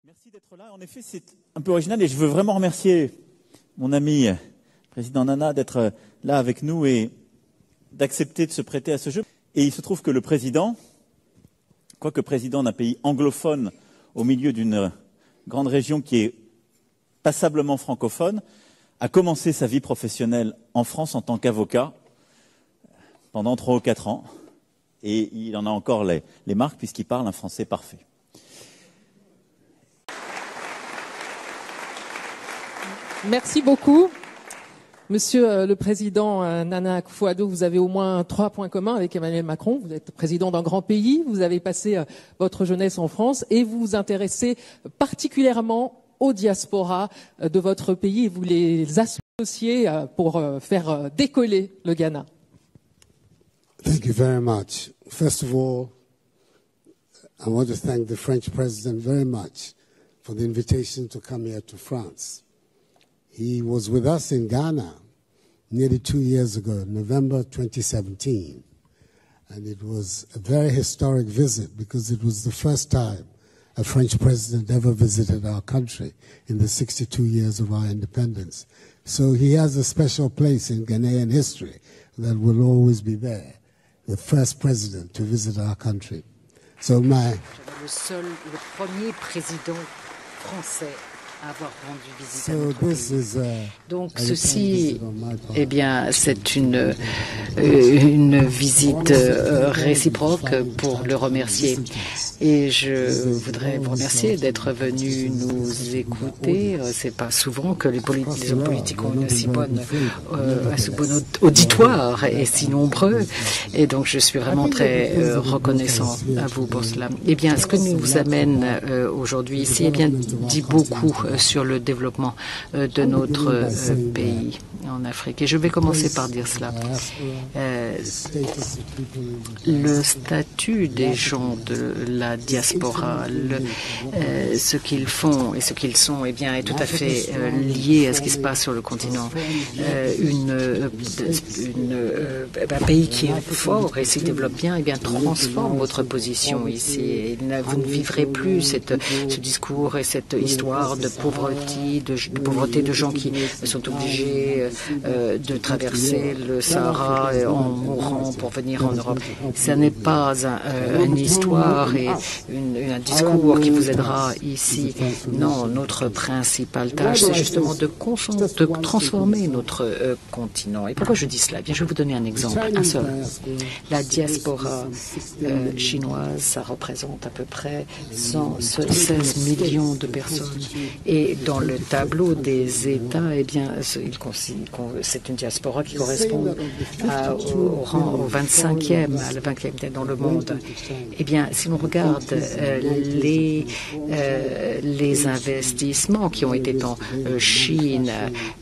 Merci d'être là. En effet, c'est un peu original et je veux vraiment remercier mon ami président Nana d'être là avec nous et d'accepter de se prêter à ce jeu. Et il se trouve que le président, quoique président d'un pays anglophone au milieu d'une grande région qui est passablement francophone, a commencé sa vie professionnelle en France en tant qu'avocat pendant 3 ou 4 ans. Et il en a encore les marques puisqu'il parle un français parfait. Merci beaucoup. Monsieur le Président Nana Akufo-Addo, vous avez au moins 3 points communs avec Emmanuel Macron. Vous êtes président d'un grand pays, vous avez passé votre jeunesse en France et vous vous intéressez particulièrement aux diasporas de votre pays et vous les associez pour faire décoller le Ghana. Thank you very much. First of all, I want to thank the French President very much for the invitation to come here to France. He was with us in Ghana nearly 2 years ago, November 2017. And it was a very historic visit because it was the first time a French president ever visited our country in the 62 years of our independence. So he has a special place in Ghanaian history that will always be there, the first president to visit our country. So le premier président français à avoir rendu visite à notre pays. Donc ceci, eh bien, c'est une visite réciproque pour le remercier. Et je voudrais vous remercier d'être venu nous écouter. C'est pas souvent que les hommes politiques ont un si bon auditoire et si nombreux. Et donc je suis vraiment très reconnaissant à vous pour cela. Eh bien, ce que nous vous amène aujourd'hui ici, eh bien, dit beaucoup sur le développement de notre pays en Afrique. Et je vais commencer par dire cela. Le statut des gens de la diaspora, ce qu'ils font et ce qu'ils sont, eh bien, est tout à fait lié à ce qui se passe sur le continent. Un pays qui est fort et s'y développe bien, eh bien, transforme votre position ici. Et vous ne vivrez plus ce discours et cette histoire de pauvreté de gens qui sont obligés de traverser le Sahara en mourant pour venir en Europe. Ce n'est pas une histoire et un discours qui vous aidera ici. Non, notre principale tâche, c'est justement de transformer notre continent. Et pourquoi je dis cela? Eh bien, je vais vous donner un exemple, un seul. La diaspora chinoise, ça représente à peu près 116 millions de personnes. Et dans le tableau des États, eh bien, c'est une diaspora qui correspond au 25e, à la 20e dans le monde. Eh bien, si l'on regarde les investissements qui ont été en Chine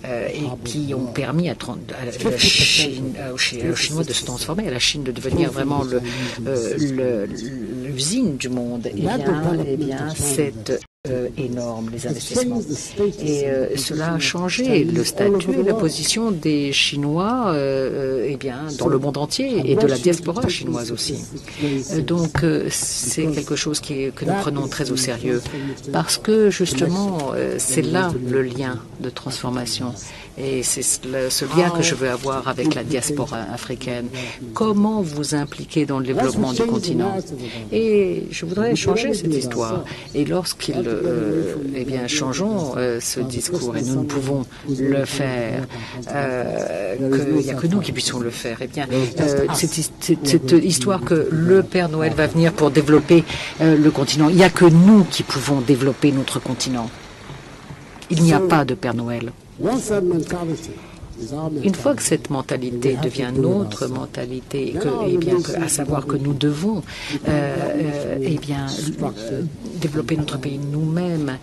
et qui ont permis aux Chinois de se transformer, à la Chine de devenir vraiment l'usine du monde, eh bien, c'est énorme, les investissements. Et cela a changé le statut et la position des Chinois eh bien, dans le monde entier et de la diaspora chinoise aussi. Donc c'est quelque chose que nous prenons très au sérieux parce que justement c'est là le lien de transformation. Et c'est ce lien que je veux avoir avec la diaspora africaine. Comment vous impliquer dans le développement du continent? Et je voudrais changer cette histoire. Et eh bien, changeons ce discours, et nous ne pouvons le faire, il n'y a que nous qui puissions le faire. Eh bien, cette histoire que le Père Noël va venir pour développer le continent, il n'y a que nous qui pouvons développer notre continent. Il n'y a pas de Père Noël. Une fois que cette mentalité devient notre mentalité, à savoir que nous devons développer notre pays nous-mêmes,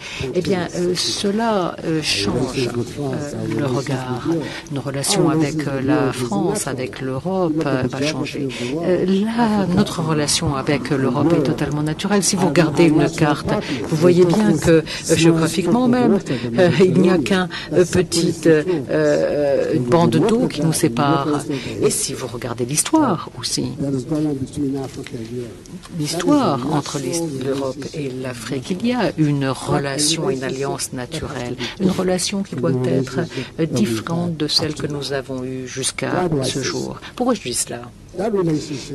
cela change le regard. Nos relations avec la France, avec l'Europe va changer. Là, notre relation avec l'Europe est totalement naturelle. Si vous regardez une carte, vous voyez bien que géographiquement même, il n'y a qu'un petit une bande d'eau qui nous sépare. Et si vous regardez l'histoire aussi, l'histoire entre l'Europe et l'Afrique, il y a une relation, une alliance naturelle, une relation qui doit être différente de celle que nous avons eue jusqu'à ce jour. Pourquoi je dis cela?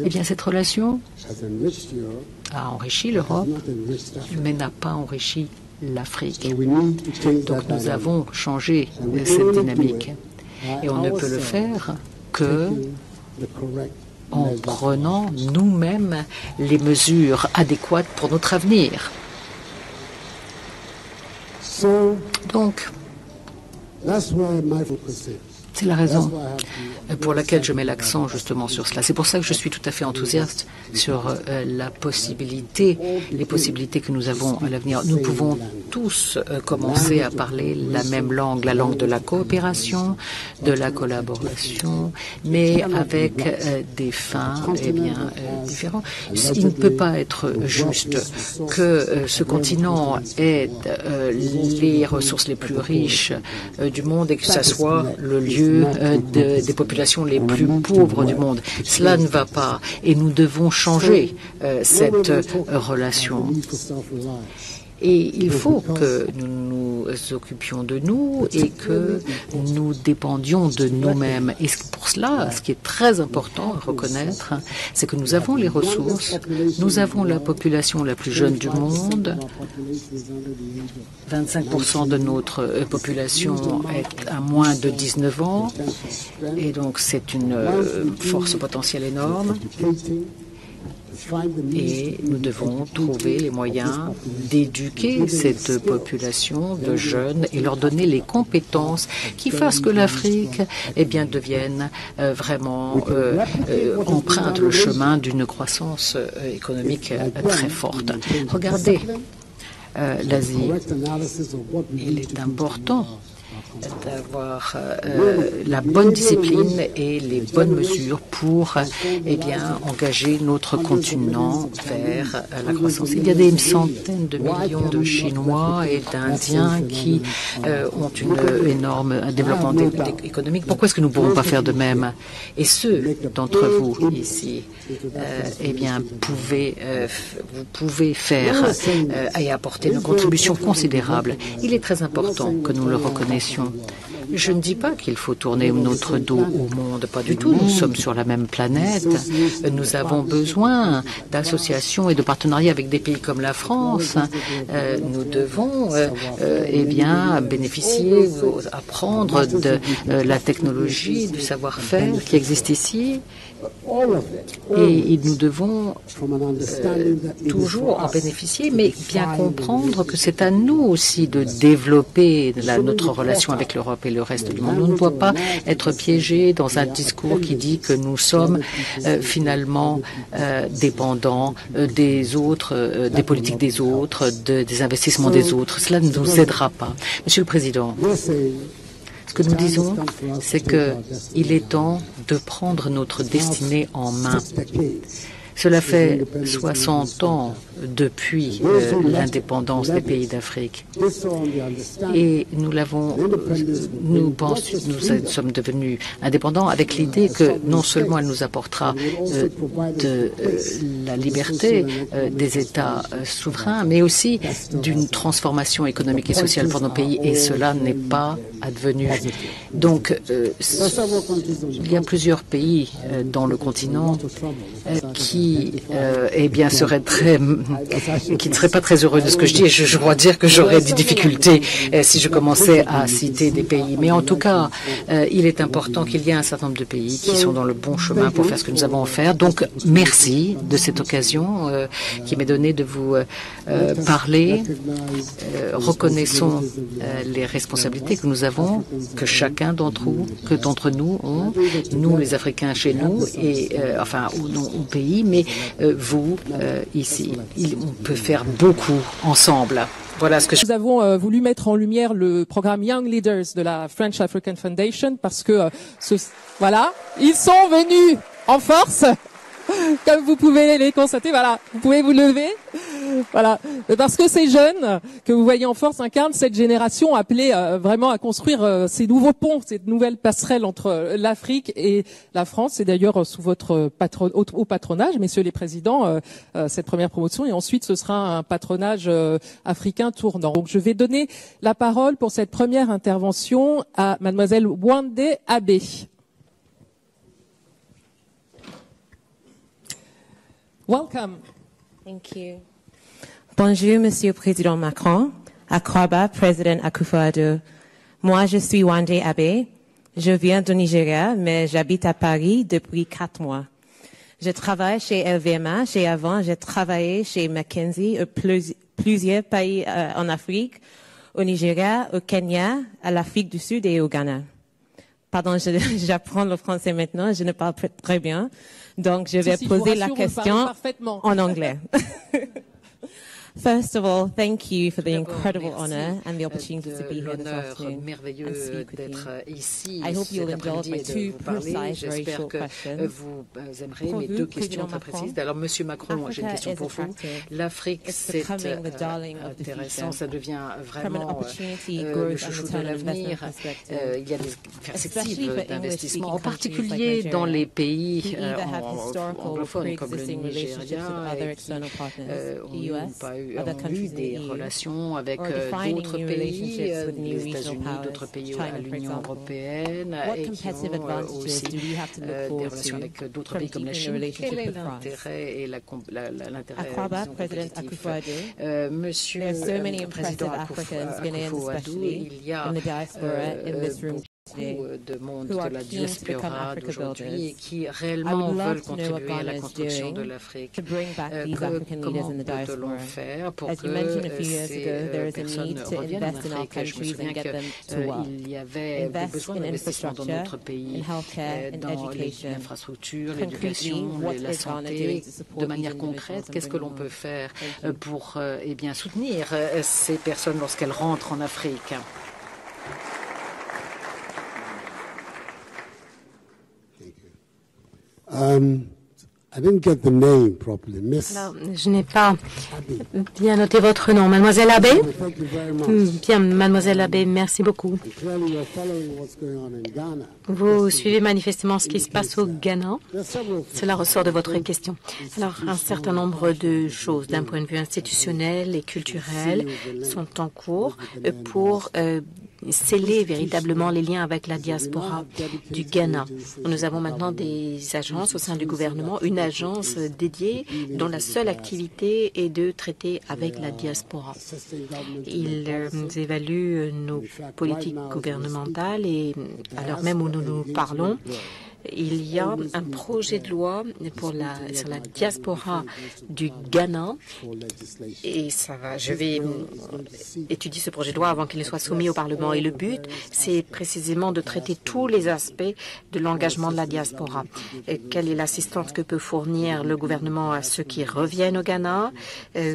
Eh bien, cette relation a enrichi l'Europe, mais n'a pas enrichi l'Afrique. Donc nous avons changé cette dynamique. Et on ne peut le faire que en prenant nous-mêmes les mesures adéquates pour notre avenir. Donc, c'est la raison pour laquelle je mets l'accent justement sur cela. C'est pour ça que je suis tout à fait enthousiaste sur les possibilités que nous avons à l'avenir. Nous pouvons tous commencer à parler la même langue, la langue de la coopération, de la collaboration, mais avec des fins différents. Il ne peut pas être juste que ce continent aide les ressources les plus riches du monde et que ça soit le lieu des populations les plus pauvres du monde. Cela ne va pas et nous devons changer cette relation. Et il faut que nous nous occupions de nous et que nous dépendions de nous-mêmes. Et pour cela, ce qui est très important à reconnaître, c'est que nous avons les ressources, nous avons la population la plus jeune du monde, 25% de notre population est à moins de 19 ans, et donc c'est une force potentielle énorme. Et nous devons trouver les moyens d'éduquer cette population de jeunes et leur donner les compétences qui fassent que l'Afrique devienne vraiment emprunte le chemin d'une croissance économique très forte. Regardez l'Asie. Il est important d'avoir la bonne discipline et les bonnes mesures pour engager notre continent vers la croissance. Il y a des centaines de millions de Chinois et d'Indiens qui ont un énorme développement économique. Pourquoi est-ce que nous ne pourrons pas faire de même? Et ceux d'entre vous ici, vous pouvez faire et apporter une contribution considérable. Il est très important que nous le reconnaissions. Je ne dis pas qu'il faut tourner notre dos au monde, pas du tout. Nous sommes sur la même planète. Nous avons besoin d'associations et de partenariats avec des pays comme la France. Nous devons bénéficier, apprendre de la technologie, du savoir-faire qui existe ici. Et nous devons toujours en bénéficier, mais bien comprendre que c'est à nous aussi de développer notre relation avec l'Europe et le reste du monde. On ne doit pas être piégés dans un discours qui dit que nous sommes finalement dépendants des autres, des politiques des autres, des investissements des autres. Cela ne nous aidera pas. Monsieur le Président, ce que nous disons, c'est qu'il est temps de prendre notre destinée en main. Cela fait 60 ans depuis l'indépendance des pays d'Afrique. Et nous sommes devenus indépendants avec l'idée que non seulement elle nous apportera de la liberté des États souverains, mais aussi d'une transformation économique et sociale pour nos pays. Et cela n'est pas advenu. Donc, il y a plusieurs pays dans le continent qui ne seraient pas très heureux de ce que je dis. Et je dois dire que j'aurais des difficultés si je commençais à citer des pays. Mais en tout cas, il est important qu'il y ait un certain nombre de pays qui sont dans le bon chemin pour faire ce que nous avons à faire. Donc, merci de cette occasion qui m'est donnée de vous parler. Reconnaissons les responsabilités que nous avons, que chacun d'entre nous ont, nous les Africains chez nous, et au pays, mais vous ici. On peut faire beaucoup ensemble. Voilà ce que Nous avons voulu mettre en lumière le programme Young Leaders de la French African Foundation parce que ils sont venus en force, comme vous pouvez les constater. Voilà, vous pouvez vous lever. Voilà, parce que ces jeunes que vous voyez en force incarnent cette génération appelée vraiment à construire ces nouveaux ponts, ces nouvelles passerelles entre l'Afrique et la France. C'est d'ailleurs sous votre haut patronage, messieurs les présidents, cette première promotion, et ensuite ce sera un patronage africain tournant. Donc je vais donner la parole pour cette première intervention à mademoiselle Wande Abe. Welcome. Thank you. Bonjour, Monsieur le Président Macron, Akraba, Président Akufo-Addo. Moi, je suis Wande Abe. Je viens du Nigeria, mais j'habite à Paris depuis 4 mois. Je travaille chez LVMH et avant, j'ai travaillé chez McKinsey plusieurs pays en Afrique, au Nigeria, au Kenya, à l'Afrique du Sud et au Ghana. Pardon, j'apprends le français maintenant, je ne parle pas très bien. Donc, je vais poser la question en anglais. First of all, thank you for the incredible honor and the opportunity to be here this afternoon and speak with you. I hope you'll indulge my two precise, very short questions. Vous aimerez mes deux questions très précises. Alors, Monsieur Macron, j'ai une question pour vous. L'Afrique, c'est intéressant, ça devient vraiment le chouchou de l'avenir. Il y a des perspectives d'investissement, en particulier dans les pays anglophones comme le Nigeria, qui ont eu des relations avec d'autres pays, les États-Unis, d'autres pays à l'Union européenne, et qui ont aussi des relations avec d'autres pays comme la Chine. Quel est l'intérêt et l'intérêt compétitif? Monsieur le Président Akufo-Addo, il y a beaucoup de monde de la diaspora d'aujourd'hui et qui réellement veulent contribuer à la construction de l'Afrique. Comment peut-on faire pour que ces personnes reviennent en Afrique? Je me souviens qu'il y avait des besoins d'investissement dans notre pays, dans l'infrastructure, l'éducation, la santé. De manière concrète, qu'est-ce que l'on peut faire pour soutenir ces personnes lorsqu'elles rentrent en Afrique? I didn't get the name properly, Miss. Alors, je n'ai pas bien noté votre nom, Mademoiselle Abe. Bien, Mademoiselle Abe, merci beaucoup. Vous suivez manifestement ce qui se passe au Ghana. Cela ressort de votre question. Alors, un certain nombre de choses, d'un point de vue institutionnel et culturel, sont en cours pour sceller véritablement les liens avec la diaspora du Ghana. Nous avons maintenant des agences au sein du gouvernement, une agence dédiée dont la seule activité est de traiter avec la diaspora. Ils évaluent nos politiques gouvernementales et à l'heure même où nous nous parlons, il y a un projet de loi sur la diaspora du Ghana et je vais étudier ce projet de loi avant qu'il ne soit soumis au Parlement. Et le but, c'est précisément de traiter tous les aspects de l'engagement de la diaspora. Quelle est l'assistance que peut fournir le gouvernement à ceux qui reviennent au Ghana,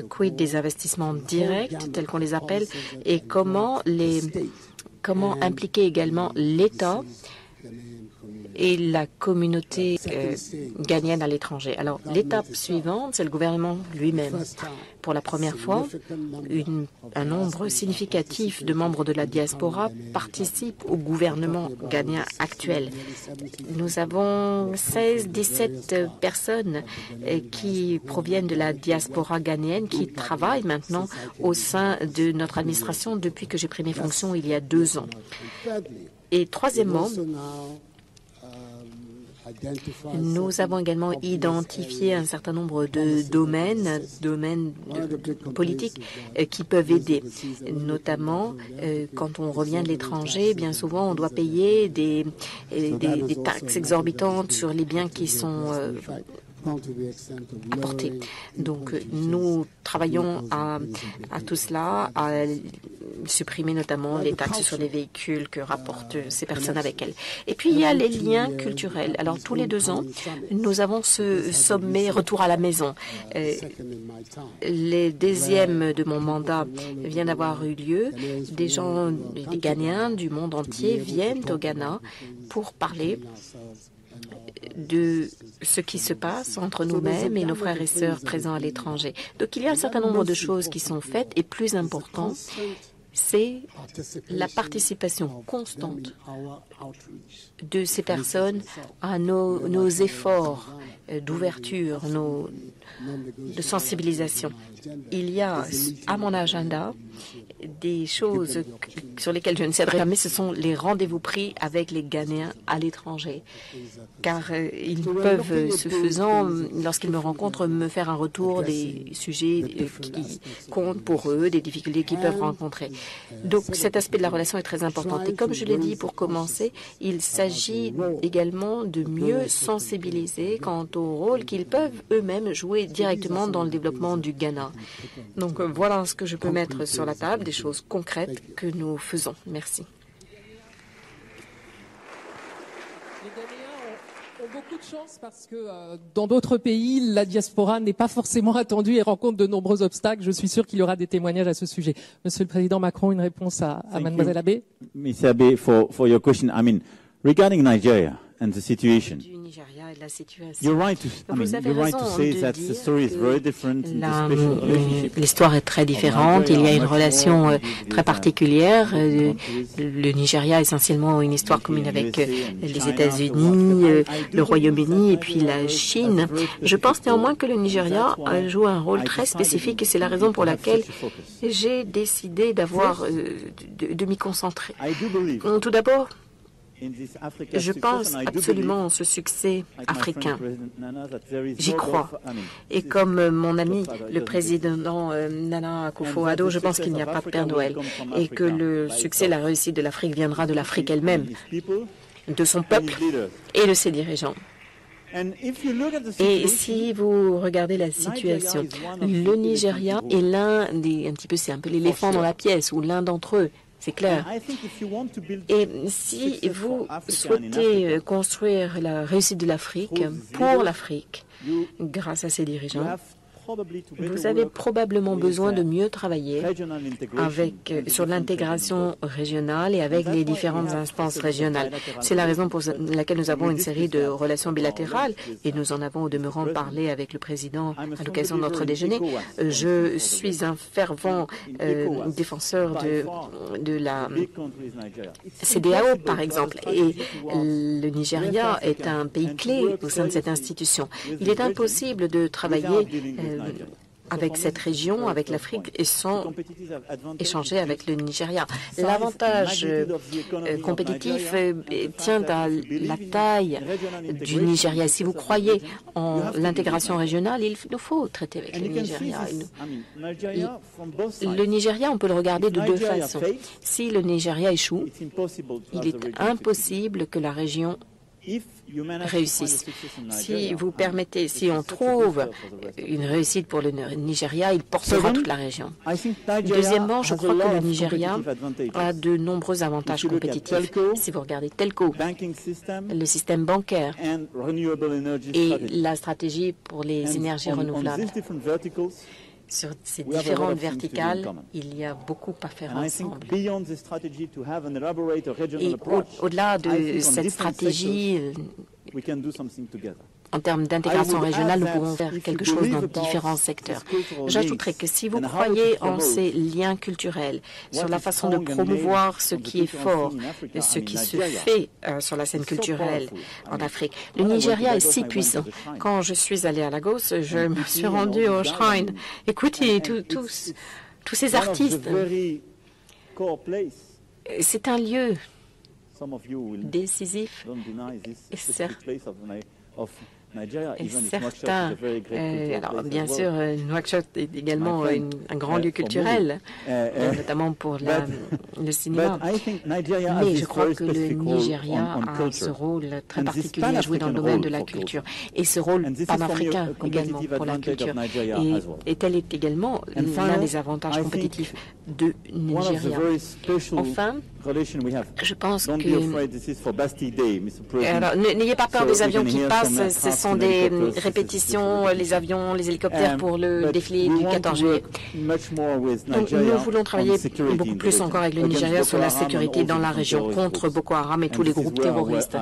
quid des investissements directs, tels qu'on les appelle, et comment impliquer également l'État et la communauté ghanéenne à l'étranger. Alors, l'étape suivante, c'est le gouvernement lui-même. Pour la première fois, un nombre significatif de membres de la diaspora participent au gouvernement ghanéen actuel. Nous avons 16-17 personnes qui proviennent de la diaspora ghanéenne qui travaillent maintenant au sein de notre administration depuis que j'ai pris mes fonctions il y a 2 ans. Et troisièmement, nous avons également identifié un certain nombre de domaines politiques qui peuvent aider. Notamment, quand on revient de l'étranger, bien souvent, on doit payer des taxes exorbitantes sur les biens qui sont apportés. Donc, nous travaillons à tout cela, à supprimer notamment les taxes sur les véhicules que rapportent ces personnes avec elles. Et puis, il y a les liens culturels. Alors, tous les 2 ans, nous avons ce sommet Retour à la maison. Le 2e de mon mandat vient d'avoir eu lieu. Des Ghanéens du monde entier viennent au Ghana pour parler de ce qui se passe entre nous-mêmes et nos frères et sœurs présents à l'étranger. Donc il y a un certain nombre de choses qui sont faites et plus important, c'est la participation constante de ces personnes à nos efforts d'ouverture, de sensibilisation. Il y a à mon agenda des choses sur lesquelles je ne céderai jamais, ce sont les rendez-vous pris avec les Ghanéens à l'étranger. Car ils peuvent, ce faisant, lorsqu'ils me rencontrent, me faire un retour des sujets qui comptent pour eux, des difficultés qu'ils peuvent rencontrer. Donc cet aspect de la relation est très important. Et comme je l'ai dit pour commencer, il s'agit également de mieux sensibiliser quant au rôle qu'ils peuvent eux-mêmes jouer directement dans le développement du Ghana. Donc voilà ce que je peux mettre sur la table, des choses concrètes que nous faisons. Merci. Les Ghanéens ont beaucoup de chance parce que dans d'autres pays, la diaspora n'est pas forcément attendue et rencontre de nombreux obstacles. Je suis sûr qu'il y aura des témoignages à ce sujet. Monsieur le Président Macron, une réponse à Mademoiselle Abbé. Ms. Abbé, for your question, I mean, regarding Nigeria and the situation. Du Nigeria et de la situation. You're right to say that the story is very different in the special relationship. L'histoire est très différente. Il y a une relation très particulière. Le Nigeria a essentiellement une histoire commune avec les États-Unis, le Royaume-Uni et puis la Chine. Je pense néanmoins que le Nigeria joue un rôle très spécifique et c'est la raison pour laquelle j'ai décidé de m'y concentrer. Tout d'abord, je pense absolument en ce succès africain. J'y crois. Et comme mon ami, le président Nana Akufo-Addo, je pense qu'il n'y a pas de Père Noël et que le succès, la réussite de l'Afrique viendra de l'Afrique elle-même, de son peuple et de ses dirigeants. Et si vous regardez la situation, le Nigeria est c'est un peu l'éléphant dans la pièce ou l'un d'entre eux. C'est clair. Et si vous souhaitez construire la réussite de l'Afrique pour l'Afrique, grâce à ses dirigeants, vous avez probablement besoin de mieux travailler sur l'intégration régionale et avec les différentes instances régionales. C'est la raison pour laquelle nous avons une série de relations bilatérales et nous en avons au demeurant parlé avec le président à l'occasion de notre déjeuner. Je suis un fervent défenseur de la CEDEAO, par exemple, et le Nigeria est un pays clé au sein de cette institution. Il est impossible de travailler avec cette région, avec l'Afrique, et sans échanger avec le Nigeria. L'avantage compétitif tient à la taille du Nigeria. Si vous croyez en l'intégration régionale, il nous faut traiter avec le Nigeria. Le Nigeria, on peut le regarder de deux façons. Si le Nigeria échoue, il est impossible que la région réussissent. Si vous permettez, si on trouve une réussite pour le Nigeria, il portera toute la région. Deuxièmement, je crois que le Nigeria a de nombreux avantages compétitifs. Si vous regardez Telco, le système bancaire et la stratégie pour les énergies renouvelables, sur ces différentes verticales, il y a beaucoup à faire ensemble. Et au-delà de cette stratégie, en termes d'intégration régionale, nous pouvons faire quelque chose dans différents secteurs. J'ajouterai que si vous croyez en ces liens culturels, sur la façon de promouvoir ce qui est fort, ce qui se fait sur la scène culturelle en Afrique, le Nigeria est si puissant. Quand je suis allée à Lagos, je me suis rendue au Shrine. Écoutez, tous ces artistes, c'est un lieu décisif. Et certains, alors bien sûr, Nouakchott est également un grand lieu culturel, notamment pour le cinéma. Mais je crois que le Nigeria a ce rôle très particulier à jouer dans le domaine de la culture et ce rôle panafricain également pour la culture. Et tel est également l'un des avantages compétitifs de Nigeria. Enfin, je pense que... Alors, n'ayez pas peur des avions qui passent, sont des répétitions, les avions, les hélicoptères pour le défilé du 14 juillet. Donc, nous voulons travailler beaucoup plus encore avec le Nigeria sur la sécurité dans la région contre Boko Haram et tous les groupes terroristes.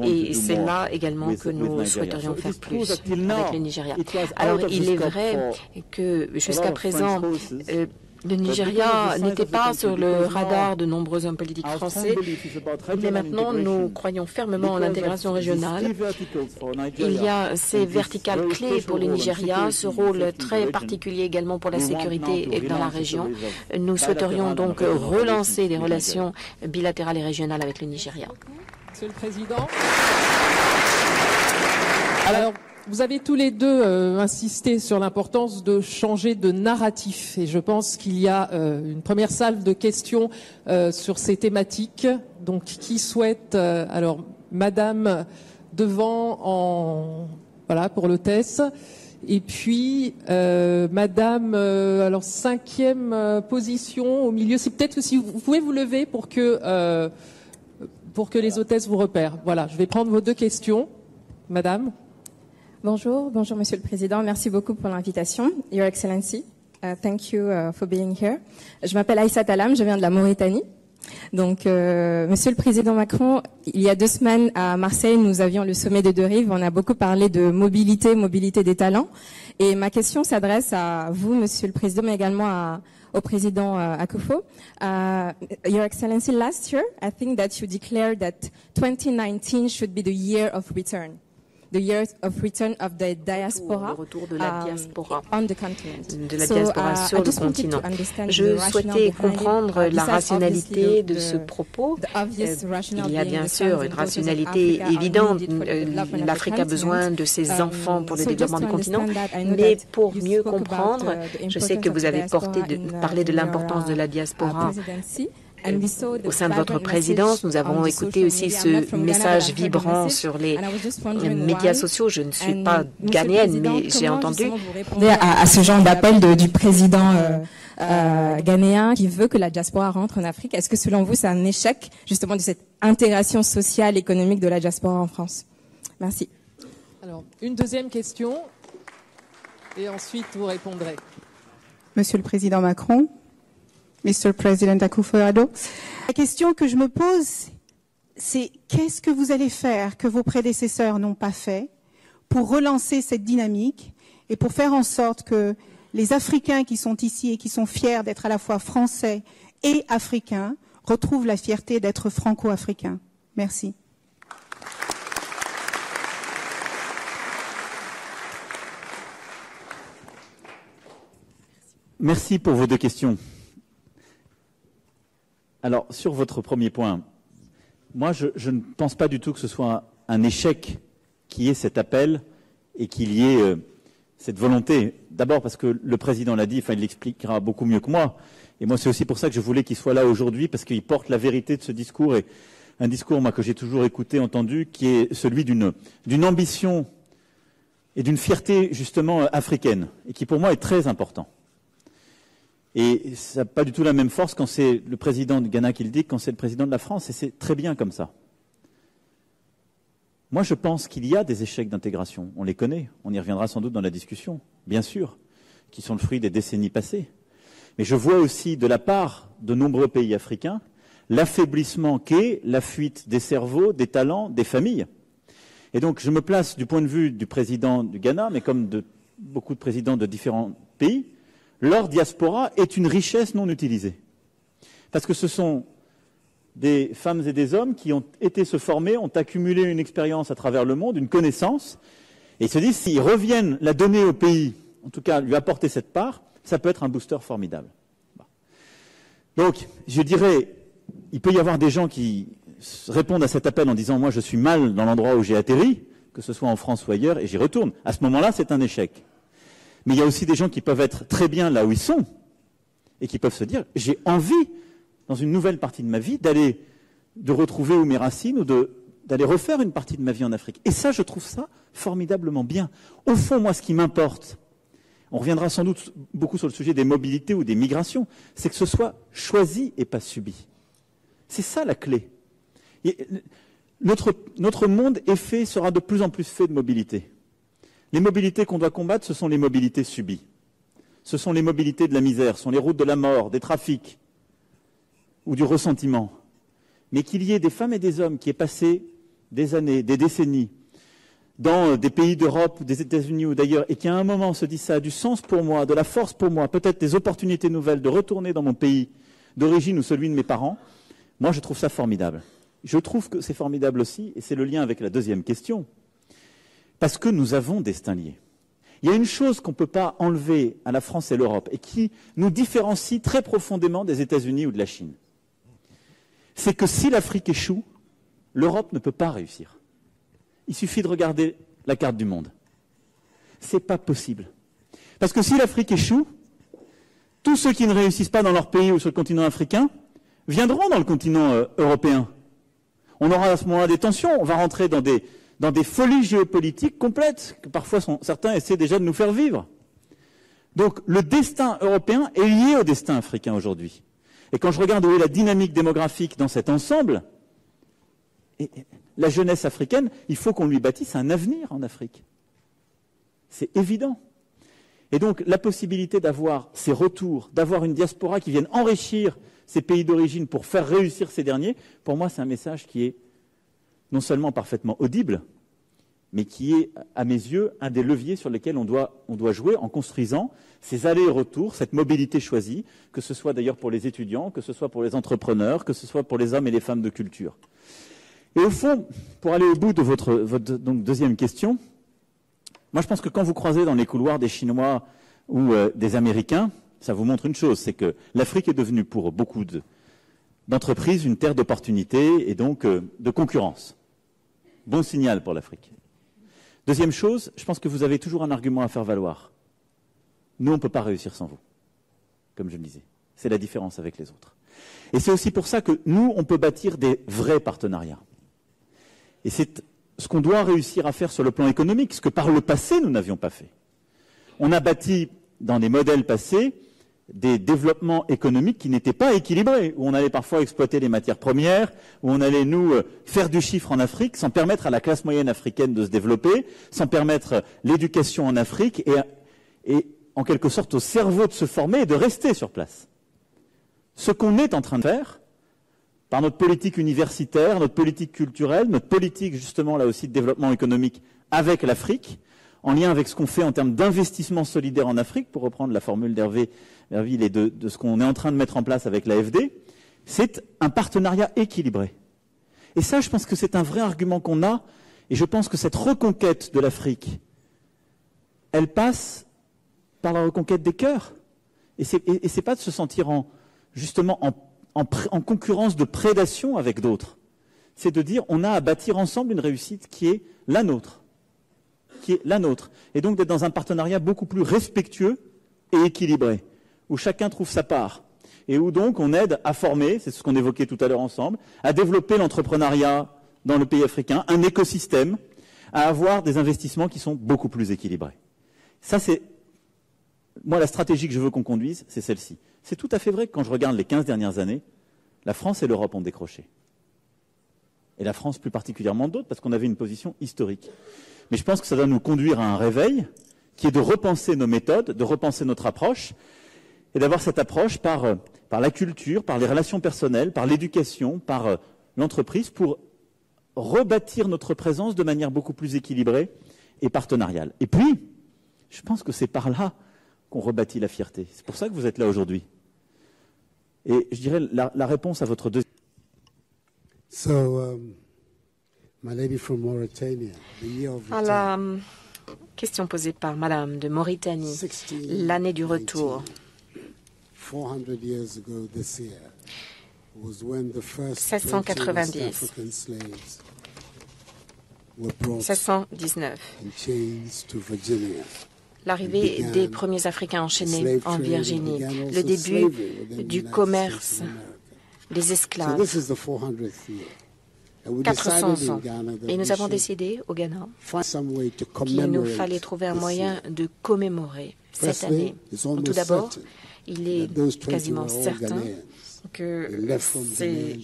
Et c'est là également que nous souhaiterions faire plus avec le Nigeria. Alors, il est vrai que jusqu'à présent, le Nigeria n'était pas sur le radar de nombreux hommes politiques français, mais maintenant nous croyons fermement en l'intégration régionale. Il y a ces verticales clés pour le Nigeria, ce rôle très particulier également pour la sécurité dans la région. Nous souhaiterions donc relancer des relations bilatérales et régionales avec le Nigeria. Monsieur le Président. Alors, vous avez tous les deux insisté sur l'importance de changer de narratif et je pense qu'il y a une première salve de questions sur ces thématiques. Donc, qui souhaite alors, Madame devant voilà pour l'hôtesse et puis Madame alors 5e position au milieu. C'est peut-être que si vous pouvez vous lever pour que les hôtesses vous repèrent. Voilà, je vais prendre vos deux questions, Madame. Bonjour, Monsieur le Président. Merci beaucoup pour l'invitation. Your Excellency, thank you for being here. Je m'appelle Aïssa Talam, je viens de la Mauritanie. Donc, Monsieur le Président Macron, il y a 2 semaines à Marseille, nous avions le sommet des deux rives. On a beaucoup parlé de mobilité des talents. Et ma question s'adresse à vous, Monsieur le Président, mais également au président Akufo. Your Excellency, last year, I think that you declared that 2019 should be the year of return. The year of return of the diaspora, le retour de la diaspora, on the continent. De la diaspora sur le continent. Je souhaitais comprendre la rationalité de ce propos. Il y a bien sûr une rationalité évidente. L'Afrique a besoin de ses enfants pour le développement du continent. Mais pour mieux comprendre, je sais que vous avez parlé de l'importance de la diaspora. Au sein de votre présidence, nous avons écouté aussi ce message vibrant sur les médias sociaux. Je ne suis pas ghanéenne, mais j'ai entendu. À ce genre d'appel du président ghanéen qui veut que la diaspora rentre en Afrique, est-ce que selon vous, c'est un échec justement de cette intégration sociale, économique de la diaspora en France? Merci. Alors, une deuxième question et ensuite vous répondrez. Monsieur le Président Macron, Mr. President Akufo-Addo. La question que je me pose, c'est qu'est-ce que vous allez faire que vos prédécesseurs n'ont pas fait pour relancer cette dynamique et pour faire en sorte que les Africains qui sont ici et qui sont fiers d'être à la fois français et africains retrouvent la fierté d'être franco-africains. Merci. Merci pour vos deux questions. Alors, sur votre premier point, moi, je ne pense pas du tout que ce soit un échec qu'il y ait cet appel et qu'il y ait cette volonté. D'abord parce que le président l'a dit, enfin, il l'expliquera beaucoup mieux que moi. Et moi, c'est aussi pour ça que je voulais qu'il soit là aujourd'hui, parce qu'il porte la vérité de ce discours. Et un discours, moi, que j'ai toujours écouté, entendu, qui est celui d'une ambition et d'une fierté, justement, africaine, et qui, pour moi, est très important. Et ça n'a pas du tout la même force quand c'est le président du Ghana qui le dit que quand c'est le président de la France, et c'est très bien comme ça. Moi, je pense qu'il y a des échecs d'intégration. On les connaît, on y reviendra sans doute dans la discussion, bien sûr, qui sont le fruit des décennies passées. Mais je vois aussi, de la part de nombreux pays africains, l'affaiblissement qu'est la fuite des cerveaux, des talents, des familles. Et donc, je me place du point de vue du président du Ghana, mais comme de beaucoup de présidents de différents pays, leur diaspora est une richesse non utilisée. Parce que ce sont des femmes et des hommes qui ont été se former, ont accumulé une expérience à travers le monde, une connaissance, et ils se disent, s'ils reviennent la donner au pays, en tout cas lui apporter cette part, ça peut être un booster formidable. Donc, je dirais, il peut y avoir des gens qui répondent à cet appel en disant, moi je suis mal dans l'endroit où j'ai atterri, que ce soit en France ou ailleurs, et j'y retourne. À ce moment-là, c'est un échec. Mais il y a aussi des gens qui peuvent être très bien là où ils sont et qui peuvent se dire « j'ai envie, dans une nouvelle partie de ma vie, de retrouver mes racines ou d'aller refaire une partie de ma vie en Afrique ». Et ça, je trouve ça formidablement bien. Au fond, moi, ce qui m'importe, on reviendra sans doute beaucoup sur le sujet des mobilités ou des migrations, c'est que ce soit choisi et pas subi. C'est ça la clé. Et Notre monde sera de plus en plus fait de mobilité. Les mobilités qu'on doit combattre, ce sont les mobilités subies. Ce sont les mobilités de la misère, ce sont les routes de la mort, des trafics ou du ressentiment. Mais qu'il y ait des femmes et des hommes qui aient passé des années, des décennies, dans des pays d'Europe, des États-Unis ou d'ailleurs, et qui à un moment se disent ça a du sens pour moi, de la force pour moi, peut-être des opportunités nouvelles de retourner dans mon pays d'origine ou celui de mes parents, moi je trouve ça formidable. Je trouve que c'est formidable aussi, et c'est le lien avec la deuxième question, parce que nous avons destin lié. Il y a une chose qu'on ne peut pas enlever à la France et l'Europe, et qui nous différencie très profondément des États-Unis ou de la Chine. C'est que si l'Afrique échoue, l'Europe ne peut pas réussir. Il suffit de regarder la carte du monde. Ce n'est pas possible. Parce que si l'Afrique échoue, tous ceux qui ne réussissent pas dans leur pays ou sur le continent africain viendront dans le continent européen. On aura à ce moment-là des tensions, on va rentrer dans des folies géopolitiques complètes, que parfois certains essaient déjà de nous faire vivre. Donc le destin européen est lié au destin africain aujourd'hui. Et quand je regarde où est la dynamique démographique dans cet ensemble, la jeunesse africaine, il faut qu'on lui bâtisse un avenir en Afrique. C'est évident. Et donc la possibilité d'avoir ces retours, d'avoir une diaspora qui vienne enrichir ces pays d'origine pour faire réussir ces derniers, pour moi c'est un message qui est non seulement parfaitement audible, mais qui est, à mes yeux, un des leviers sur lesquels on doit jouer en construisant ces allers-retours, cette mobilité choisie, que ce soit d'ailleurs pour les étudiants, que ce soit pour les entrepreneurs, que ce soit pour les hommes et les femmes de culture. Et au fond, pour aller au bout de votre donc, deuxième question, moi je pense que quand vous croisez dans les couloirs des Chinois ou des Américains, ça vous montre une chose, c'est que l'Afrique est devenue pour beaucoup d'entreprises une terre d'opportunités et donc de concurrence. Bon signal pour l'Afrique. Deuxième chose, je pense que vous avez toujours un argument à faire valoir. Nous, on ne peut pas réussir sans vous, comme je le disais. C'est la différence avec les autres. Et c'est aussi pour ça que nous, on peut bâtir des vrais partenariats. Et c'est ce qu'on doit réussir à faire sur le plan économique, ce que par le passé, nous n'avions pas fait. On a bâti, dans des modèles passés, des développements économiques qui n'étaient pas équilibrés, où on allait parfois exploiter les matières premières, où on allait, nous, faire du chiffre en Afrique, sans permettre à la classe moyenne africaine de se développer, sans permettre l'éducation en Afrique, et en quelque sorte au cerveau de se former et de rester sur place. Ce qu'on est en train de faire, par notre politique universitaire, notre politique culturelle, notre politique justement là aussi de développement économique avec l'Afrique, en lien avec ce qu'on fait en termes d'investissement solidaire en Afrique, pour reprendre la formule d'Hervé Verville et de ce qu'on est en train de mettre en place avec l'AFD, c'est un partenariat équilibré. Et ça, je pense que c'est un vrai argument qu'on a, et je pense que cette reconquête de l'Afrique, elle passe par la reconquête des cœurs. Et c'est pas de se sentir justement en concurrence de prédation avec d'autres. C'est de dire, on a à bâtir ensemble une réussite qui est la nôtre. Et donc d'être dans un partenariat beaucoup plus respectueux et équilibré, où chacun trouve sa part, et où donc on aide à former, c'est ce qu'on évoquait tout à l'heure ensemble, à développer l'entrepreneuriat dans le pays africain, un écosystème, à avoir des investissements qui sont beaucoup plus équilibrés. Ça, c'est, moi, la stratégie que je veux qu'on conduise, c'est celle-ci. C'est tout à fait vrai que quand je regarde les 15 dernières années, la France et l'Europe ont décroché. Et la France plus particulièrement d'autres, parce qu'on avait une position historique. Mais je pense que ça doit nous conduire à un réveil qui est de repenser nos méthodes, de repenser notre approche, et d'avoir cette approche par la culture, par les relations personnelles, par l'éducation, par l'entreprise, pour rebâtir notre présence de manière beaucoup plus équilibrée et partenariale. Et puis, je pense que c'est par là qu'on rebâtit la fierté. C'est pour ça que vous êtes là aujourd'hui. Et je dirais la réponse à votre deuxième... My lady from Mauritania, the year of à la question posée par Madame de Mauritanie, l'année du retour. 400 years ago this year was when the first 790, African slaves were brought 719. in chains to Virginia. L'arrivée des premiers Africains enchaînés en Virginie, le début du commerce des esclaves. 400 ans. Et nous avons décidé au Ghana qu'il nous fallait trouver un moyen de commémorer cette année. Tout d'abord, il est quasiment certain que ces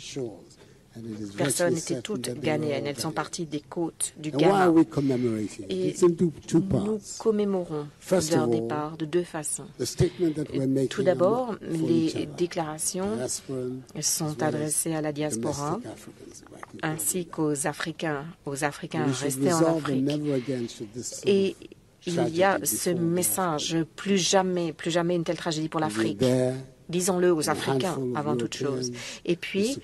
personnes étaient toutes ghanéennes. Elles sont parties des côtes du Ghana. Et nous commémorons leur départ de deux façons. Tout d'abord, les déclarations sont adressées à la diaspora ainsi qu'aux Africains restés en Afrique. Et il y a ce message, plus jamais une telle tragédie pour l'Afrique. Disons-le aux Africains avant toute chose. Et puis,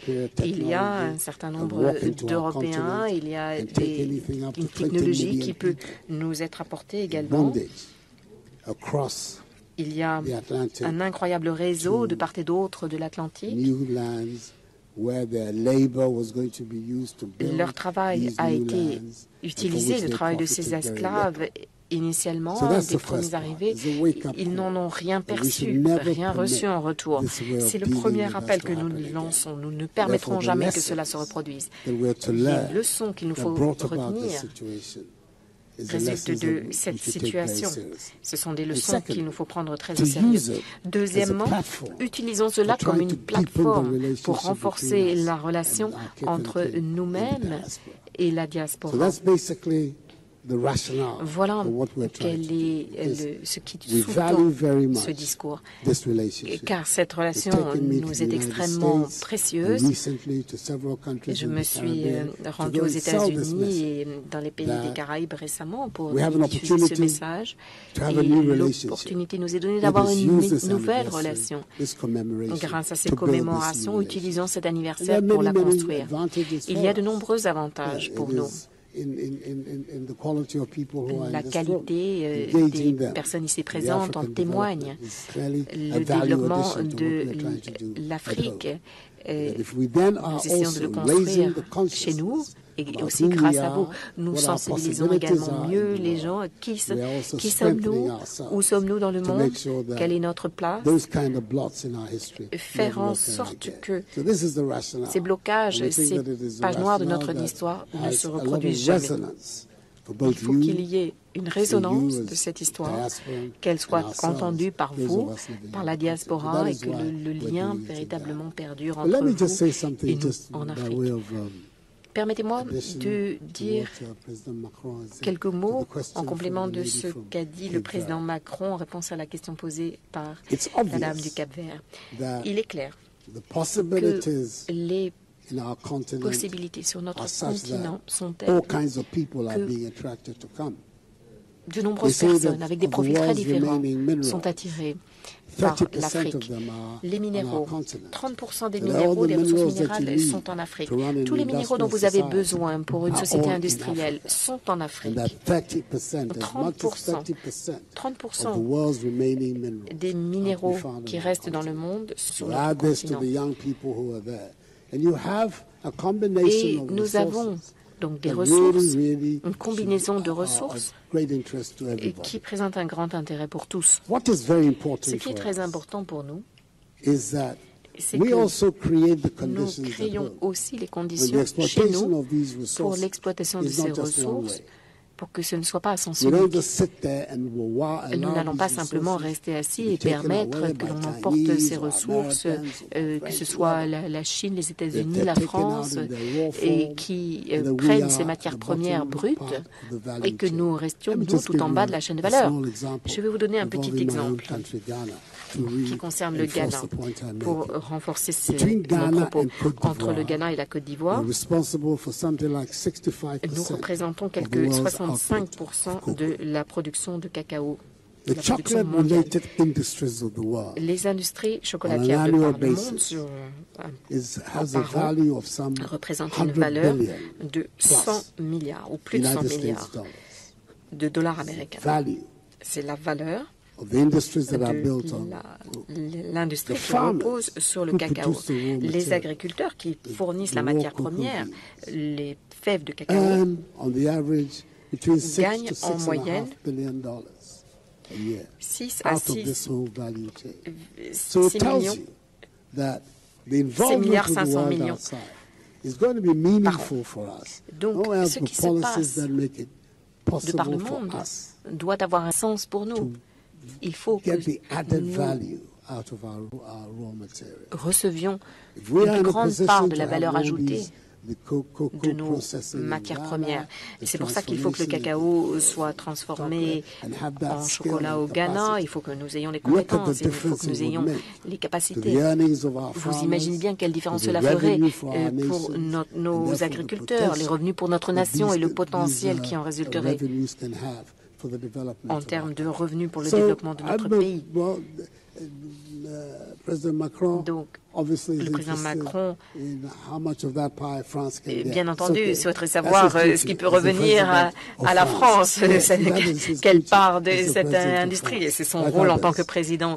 il y a un certain nombre d'Européens, il y a une technologie qui peut nous être apportée également. Il y a un incroyable réseau de part et d'autre de l'Atlantique. Leur travail a été utilisé, le travail de ces esclaves. Initialement, des premiers arrivés, ils n'en ont rien perçu, rien reçu en retour. C'est le premier appel que nous lançons. Nous ne permettrons jamais que cela se reproduise. Les leçons qu'il nous faut retenir résultent de cette situation. Ce sont des leçons qu'il nous faut prendre très au sérieux. Deuxièmement, utilisons cela comme une plateforme pour renforcer la relation entre nous-mêmes et la diaspora. Voilà quel est ce qui sous-tend ce discours. Car cette relation nous est extrêmement précieuse. Je me suis rendu aux États-Unis et dans les pays des Caraïbes récemment pour diffuser ce message. Et l'opportunité nous est donnée d'avoir une nouvelle relation. Grâce à ces commémorations, utilisons cet anniversaire pour la construire. Il y a de nombreux avantages pour nous. La qualité des personnes ici présentes en témoigne. Le développement de l'Afrique, nous essayons de le construire chez nous et aussi grâce à vous. Nous sensibilisons également mieux les gens. Qui sommes-nous? Où sommes-nous dans le monde? Quelle est notre place? Faire en sorte que ces blocages, ces pages noires de notre histoire ne se reproduisent jamais. Il faut qu'il y ait une résonance de cette histoire, qu'elle soit entendue par vous, par la diaspora, et que le lien véritablement perdure entre vous et nous en Afrique. Permettez-moi de dire quelques mots en complément de ce qu'a dit le président Macron en réponse à la question posée par la dame du Cap-Vert. Il est clair que les possibilités sur notre continent sont telles que de nombreuses personnes avec des profils très différents sont attirées par l'Afrique. Les minéraux, 30% des minéraux, des ressources minérales sont en Afrique. Tous les minéraux dont vous avez besoin pour une société industrielle sont en Afrique. 30% des minéraux qui restent dans le monde sont sur notre continent. Et nous avons donc des ressources, une combinaison de ressources qui présente un grand intérêt pour tous. Ce qui est très important pour nous, c'est que nous créons aussi les conditions chez nous pour l'exploitation de ces ressources, pour que ce ne soit pas à sens unique. Nous n'allons pas simplement rester assis et permettre que l'on emporte ces ressources, que ce soit la Chine, les États-Unis, la France, et qui prennent ces matières premières brutes et que nous restions, nous, tout en bas de la chaîne de valeur. Je vais vous donner un petit exemple qui concerne le Ghana, pour renforcer mon propos. Entre le Ghana et la Côte d'Ivoire, nous représentons quelques 65% de la production de cacao, de la production mondiale. Les industries chocolatières de par le monde représentent une valeur de 100 milliards ou plus de 100 milliards de dollars américains. C'est la valeur de l'industrie qui repose sur le cacao. Les agriculteurs qui fournissent la matière première, les fèves de cacao, gagnent en moyenne 6 à 6 millions, 6 milliards 500 millions par an. Donc, ce qui se passe de par le monde doit avoir un sens pour nous. Il faut que nous recevions une grande part de la valeur ajoutée de nos matières premières. Et c'est pour ça qu'il faut que le cacao soit transformé en chocolat au Ghana. Il faut que nous ayons les compétences, il faut que nous ayons les capacités. Vous imaginez bien quelle différence cela ferait pour nos agriculteurs, les revenus pour notre nation et le potentiel qui en résulterait en termes de revenus pour le développement de notre pays. Donc, le président Macron, bien entendu, souhaiterait savoir ce qui peut revenir à la France, quelle part de cette industrie. Et c'est son rôle en tant que président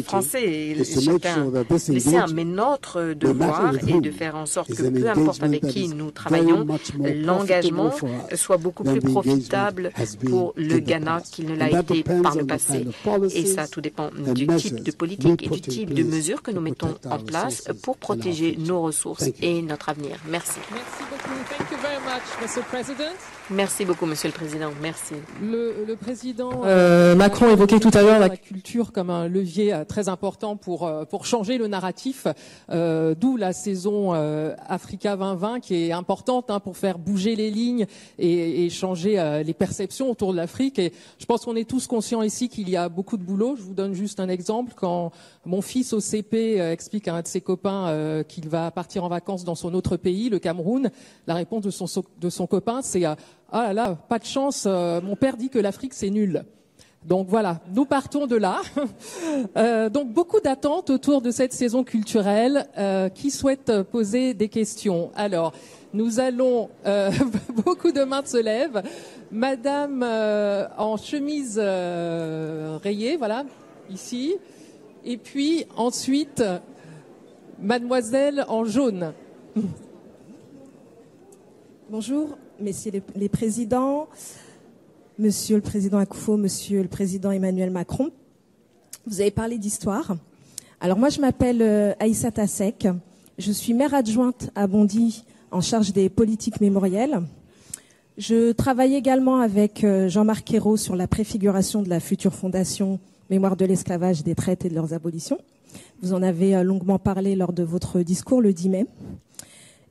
français, et chacun le sait. Mais notre devoir est de faire en sorte que, peu importe avec qui nous travaillons, l'engagement soit beaucoup plus profitable pour le Ghana qu'il ne l'a été par le passé. Et ça, tout dépend du type de politique et du type de mesures que nous mettons en place pour protéger nos ressources et notre avenir. Merci. Merci beaucoup. Thank you very much, Mr. President. Merci beaucoup, Monsieur le Président. Merci. Le président Macron évoquait tout à l'heure la culture comme un levier très important pour changer le narratif, d'où la saison Africa 2020 qui est importante pour faire bouger les lignes et changer les perceptions autour de l'Afrique. Et je pense qu'on est tous conscients ici qu'il y a beaucoup de boulot. Je vous donne juste un exemple. Quand mon fils au CP explique à un de ses copains qu'il va partir en vacances dans son autre pays, le Cameroun, la réponse de son copain, c'est ah là là, pas de chance, mon père dit que l'Afrique c'est nul. Donc voilà, nous partons de là. Donc beaucoup d'attentes autour de cette saison culturelle. Qui souhaite poser des questions? Alors, nous allons... beaucoup de mains se lèvent. Madame en chemise rayée, voilà, ici. Et puis ensuite, mademoiselle en jaune. Bonjour, messieurs les présidents, monsieur le président Akufo, monsieur le président Emmanuel Macron. Vous avez parlé d'histoire. Alors moi, je m'appelle Aïssata Seck. Je suis maire adjointe à Bondy en charge des politiques mémorielles. Je travaille également avec Jean-Marc Ayrault sur la préfiguration de la future fondation Mémoire de l'esclavage, des traites et de leurs abolitions. Vous en avez longuement parlé lors de votre discours le 10 mai.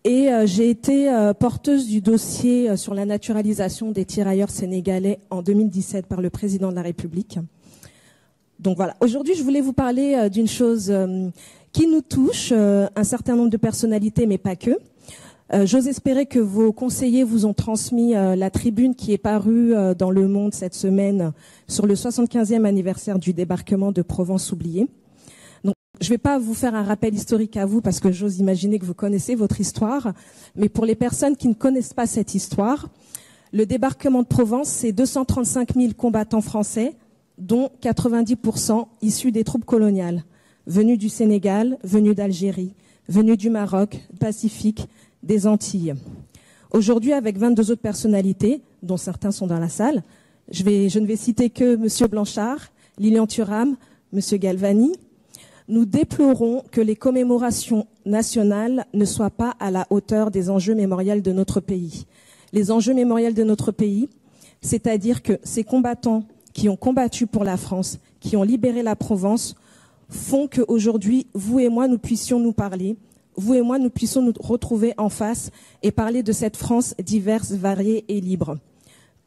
Et j'ai été porteuse du dossier sur la naturalisation des tirailleurs sénégalais en 2017 par le président de la République. Donc voilà, aujourd'hui je voulais vous parler d'une chose qui nous touche, un certain nombre de personnalités, mais pas que. J'ose espérer que vos conseillers vous ont transmis la tribune qui est parue dans Le Monde cette semaine sur le 75e anniversaire du débarquement de Provence oubliée. Donc, je ne vais pas vous faire un rappel historique à vous parce que j'ose imaginer que vous connaissez votre histoire, mais pour les personnes qui ne connaissent pas cette histoire, le débarquement de Provence, c'est 235 000 combattants français, dont 90% issus des troupes coloniales, venus du Sénégal, venus d'Algérie, venus du Maroc, du Pacifique, des Antilles. Aujourd'hui, avec 22 autres personnalités, dont certains sont dans la salle, je ne vais citer que M. Blanchard, Lilian Thuram, M. Galvani. Nous déplorons que les commémorations nationales ne soient pas à la hauteur des enjeux mémoriels de notre pays. Les enjeux mémoriels de notre pays, c'est-à-dire que ces combattants qui ont combattu pour la France, qui ont libéré la Provence, font qu'aujourd'hui, vous et moi, nous puissions nous parler, vous et moi, nous puissions nous retrouver en face et parler de cette France diverse, variée et libre.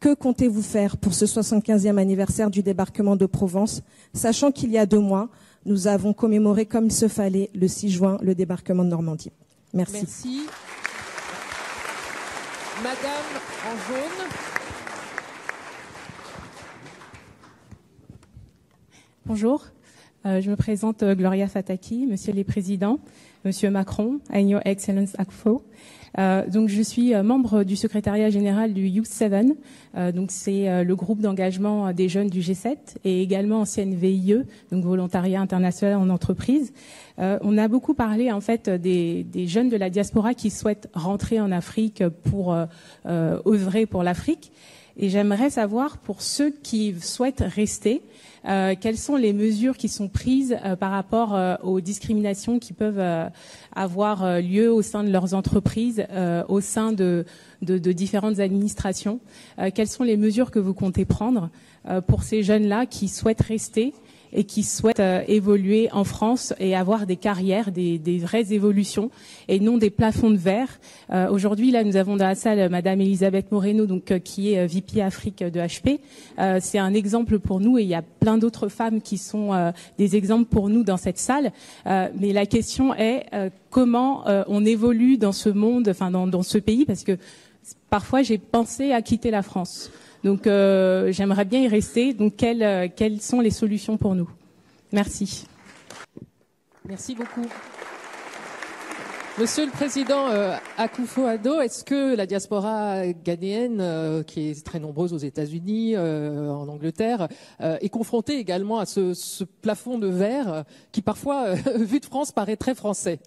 Que comptez-vous faire pour ce 75e anniversaire du débarquement de Provence, sachant qu'il y a 2 mois, nous avons commémoré comme il se fallait le 6 juin le débarquement de Normandie. Merci. Merci. Madame en jaune. Bonjour, je me présente Gloria Fataki, Monsieur les Présidents, Monsieur Macron, and Your Excellence Akufo. Donc je suis membre du secrétariat général du Youth 7, donc c'est le groupe d'engagement des jeunes du G7 et également ancienne VIE, donc volontariat international en entreprise. On a beaucoup parlé en fait des jeunes de la diaspora qui souhaitent rentrer en Afrique pour œuvrer pour l'Afrique. Et j'aimerais savoir pour ceux qui souhaitent rester, quelles sont les mesures qui sont prises par rapport aux discriminations qui peuvent avoir lieu au sein de leurs entreprises, au sein de différentes administrations. Quelles sont les mesures que vous comptez prendre pour ces jeunes-là qui souhaitent rester et qui souhaitent évoluer en France et avoir des carrières, des vraies évolutions et non des plafonds de verre. Aujourd'hui, là, nous avons dans la salle Madame Elisabeth Moreno, donc qui est VP Afrique de HP. C'est un exemple pour nous et il y a plein d'autres femmes qui sont des exemples pour nous dans cette salle. Mais la question est comment on évolue dans ce monde, enfin dans ce pays, parce que parfois j'ai pensé à quitter la France. Donc j'aimerais bien y rester. Donc quelles sont les solutions pour nous? Merci. Merci beaucoup. Monsieur le Président Akufo-Addo, est-ce que la diaspora ghanéenne, qui est très nombreuse aux États-Unis, en Angleterre, est confrontée également à ce plafond de verre qui parfois, vu de France, paraît très français?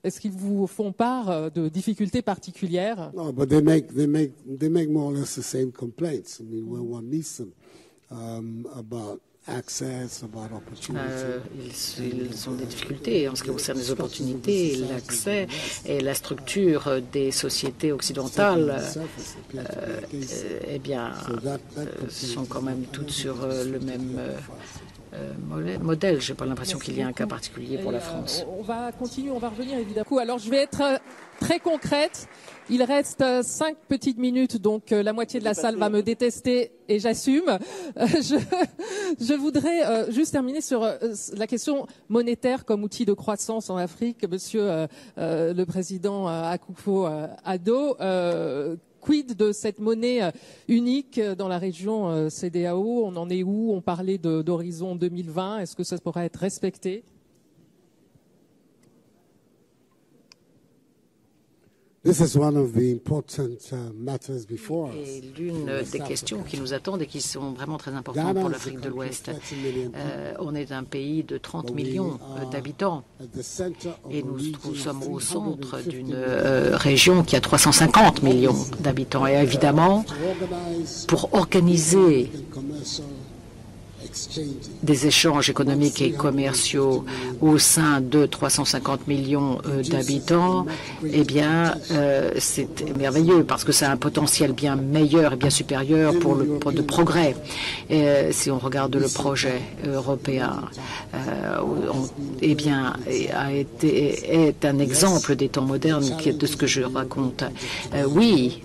Est-ce qu'ils vous font part de difficultés particulières? No, but they make more or less the same complaints. I mean, when one meets them about access, about opportunity. Ils ont des difficultés en ce qui concerne les opportunités, l'accès et la structure des sociétés occidentales. Eh bien, sont quand même toutes sur le même modèle. Je n'ai pas l'impression qu'il y ait un cas particulier pour la France. On va continuer, on va revenir évidemment. Alors je vais être très concrète. Il reste 5 petites minutes, donc la moitié de la salle va me détester et j'assume. Je voudrais juste terminer sur la question monétaire comme outil de croissance en Afrique. Monsieur le Président Akufo-Addo, quid de cette monnaie unique dans la région CEDEAO? On en est où? On parlait d'horizon 2020. Est-ce que ça pourra être respecté? This is one of the important matters before us. Et l'une des questions qui nous attendent et qui sont vraiment très importantes pour l'Afrique de l'Ouest. On est un pays de 30 millions d'habitants et nous sommes au centre d'une région qui a 350 millions d'habitants. Et évidemment, pour organiser des échanges économiques et commerciaux au sein de 350 millions d'habitants, eh bien, c'est merveilleux parce que ça a un potentiel bien meilleur et bien supérieur de progrès. Et si on regarde le projet européen, eh bien, est un exemple des temps modernes de ce que je raconte. Oui,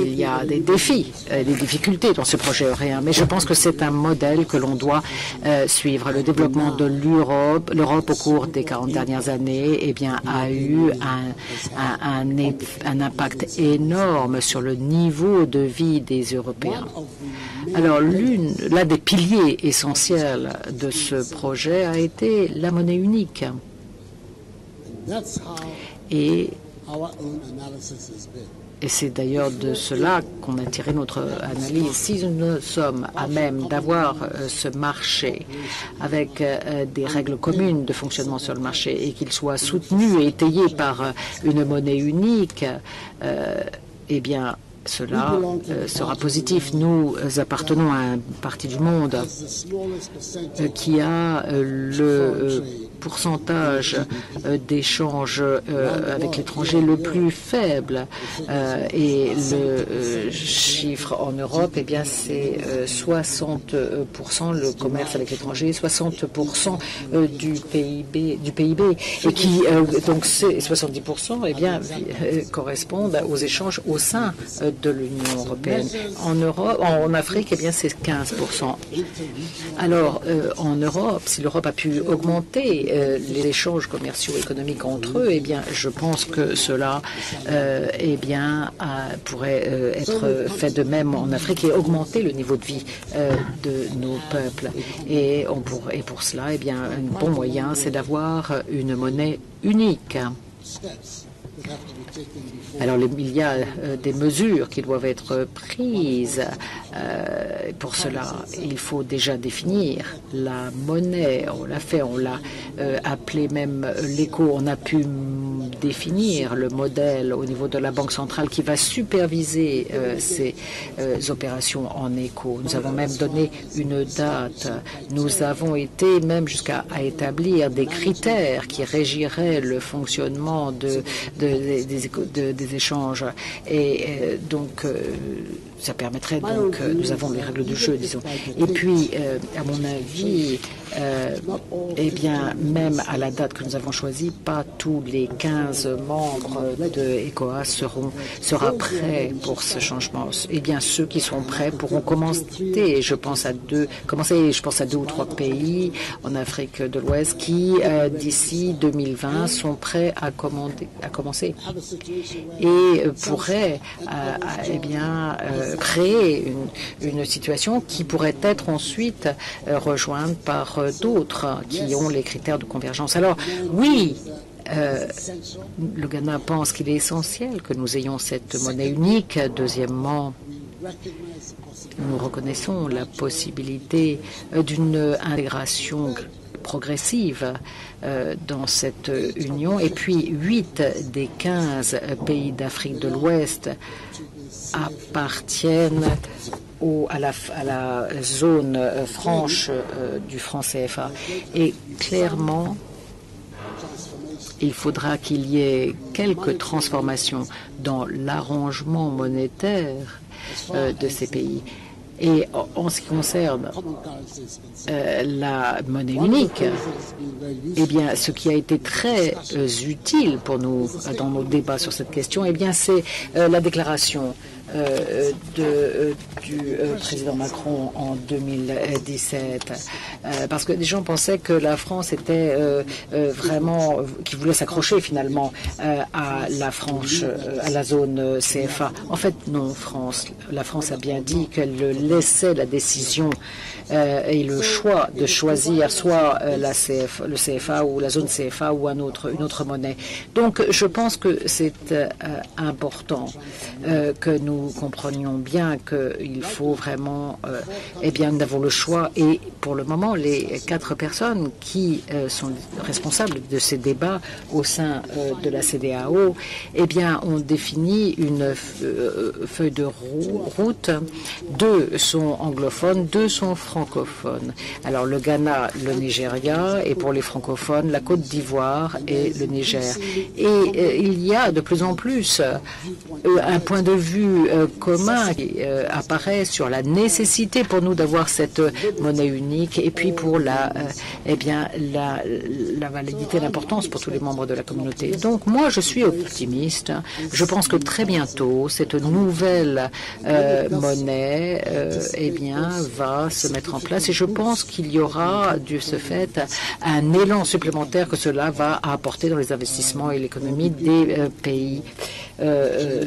il y a des défis, des difficultés dans ce projet européen, mais je pense que c'est un modèle que l'on doit suivre. Le développement de l'Europe au cours des 40 dernières années, eh bien, a eu un impact énorme sur le niveau de vie des Européens. Alors, l'un des piliers essentiels de ce projet a été la monnaie unique. Et c'est d'ailleurs de cela qu'on a tiré notre analyse. Si nous sommes à même d'avoir ce marché avec des règles communes de fonctionnement sur le marché et qu'il soit soutenu et étayé par une monnaie unique, eh bien, cela sera positif. Nous appartenons à une partie du monde qui a le pourcentage d'échanges avec l'étranger le plus faible et le chiffre en Europe, eh bien, c'est 60% le commerce avec l'étranger, 60% du PIB et qui donc ces 70% eh bien correspondent aux échanges au sein de l'Union européenne. En Afrique, eh bien, c'est 15%. Alors, en Europe, si l'Europe a pu augmenter les échanges commerciaux et économiques entre eux, eh bien, je pense que cela, eh bien, pourrait être fait de même en Afrique et augmenter le niveau de vie de nos peuples. Et pour cela, eh bien, un bon moyen, c'est d'avoir une monnaie unique. Alors, il y a des mesures qui doivent être prises. Pour cela, il faut déjà définir la monnaie. On l'a fait, on l'a appelé même l'éco. On a pu définir le modèle au niveau de la Banque centrale qui va superviser ces opérations en éco. Nous avons même donné une date. Nous avons été même jusqu'à établir des critères qui régiraient le fonctionnement des échanges. Et donc, ça permettrait donc, nous avons les règles du jeu, disons. Et puis, à mon avis, eh bien, même à la date que nous avons choisie, pas tous les 15 membres de ECOWAS sera prêts pour ce changement. Eh bien, ceux qui sont prêts pourront commencer. Je pense à 2 ou 3 pays en Afrique de l'Ouest qui, d'ici 2020, sont prêts à commencer et pourraient, eh bien, créer une situation qui pourrait être ensuite rejointe par d'autres qui ont les critères de convergence. Alors, oui, le Ghana pense qu'il est essentiel que nous ayons cette monnaie unique. Deuxièmement, nous reconnaissons la possibilité d'une intégration progressive dans cette union. Et puis, 8 des 15 pays d'Afrique de l'Ouest appartiennent à la zone franche du franc CFA. Et clairement, il faudra qu'il y ait quelques transformations dans l'arrangement monétaire de ces pays. Et en ce qui concerne la monnaie unique, eh bien, ce qui a été très utile pour nous dans nos débats sur cette question, eh bien, c'est la déclaration du président Macron en 2017, parce que des gens pensaient que la France était vraiment, qui voulait s'accrocher finalement à la zone CFA. En fait, non, la France a bien dit qu'elle laissait la décision et le choix de choisir soit le CFA ou la zone CFA ou une autre monnaie. Donc, je pense que c'est important que nous comprenions bien qu'il faut vraiment, eh bien, nous avons le choix. Et pour le moment, les 4 personnes qui sont responsables de ces débats au sein de la CEDEAO, eh bien, ont défini une feuille de route. 2 sont anglophones, 2 sont francophones. Alors, le Ghana, le Nigeria, et pour les francophones, la Côte d'Ivoire et le Niger. Et il y a de plus en plus un point de vue commun qui apparaît sur la nécessité pour nous d'avoir cette monnaie unique et puis pour eh bien, la validité, l'importance pour tous les membres de la communauté. Donc moi, je suis optimiste. Je pense que très bientôt, cette nouvelle monnaie eh bien, va se mettre en place et je pense qu'il y aura, de ce fait, un élan supplémentaire que cela va apporter dans les investissements et l'économie des pays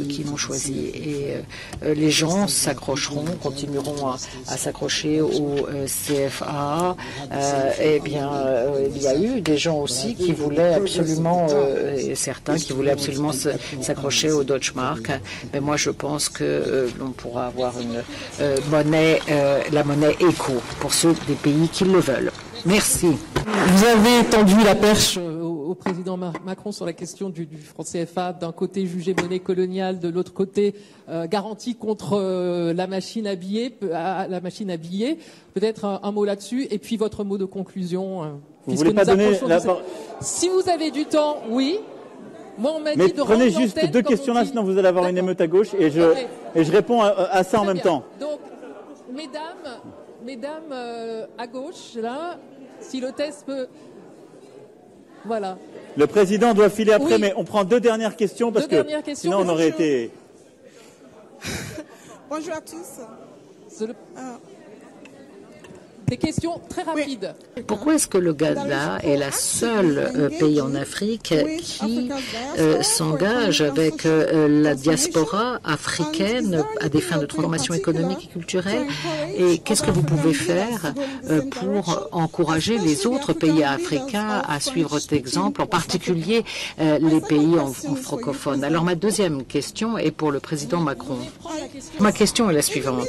qui l'ont choisi. Et les gens s'accrocheront, continueront à s'accrocher au CFA. Eh bien, il y a eu des gens aussi qui voulaient absolument, certains qui voulaient absolument s'accrocher au Deutsche Mark. Mais moi, je pense que l'on pourra avoir une monnaie, la monnaie éco pour ceux des pays qui le veulent. Merci. Vous avez tendu la perche au président Macron sur la question du franc CFA, d'un côté jugé monnaie coloniale, de l'autre côté garantie contre la machine à billets. Peut-être un mot là-dessus, et puis votre mot de conclusion. Vous voulez pas donner la parole? Si vous avez du temps, oui. Moi, on m'a dit de prenez juste 2 questions là, sinon vous allez avoir une émeute à gauche, et je réponds à ça en même temps. Donc, mesdames à gauche, là, si l'hôtesse peut... Voilà. Le président doit filer après, oui. Mais on prend 2 dernières questions parce que sinon on aurait été... Bonjour à tous. Des questions très rapides. Pourquoi est-ce que le Ghana est la seule pays en Afrique qui s'engage avec la diaspora africaine à des fins de transformation économique et culturelle? Et qu'est-ce que vous pouvez faire pour encourager les autres pays africains à suivre cet exemple, en particulier les pays en francophone? Alors ma deuxième question est pour le président Macron. Ma question est la suivante.